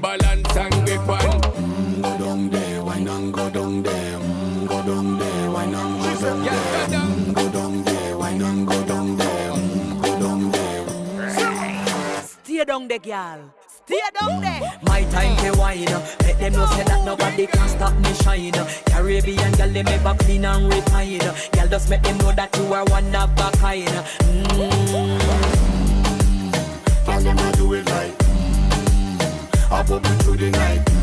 balance and grip on. Go down there, wine and go down there. Go down there, wine and go down there. Go down there, wine and go down there. Go down there. Stay down there, girl. Stay down there. My time to wine. Let them know say that nobody can stop me shine. Caribbean girl, they never clean and refine. Girl, just make them know that you are one of a kind. Girl, them a do it like I pop it through the night.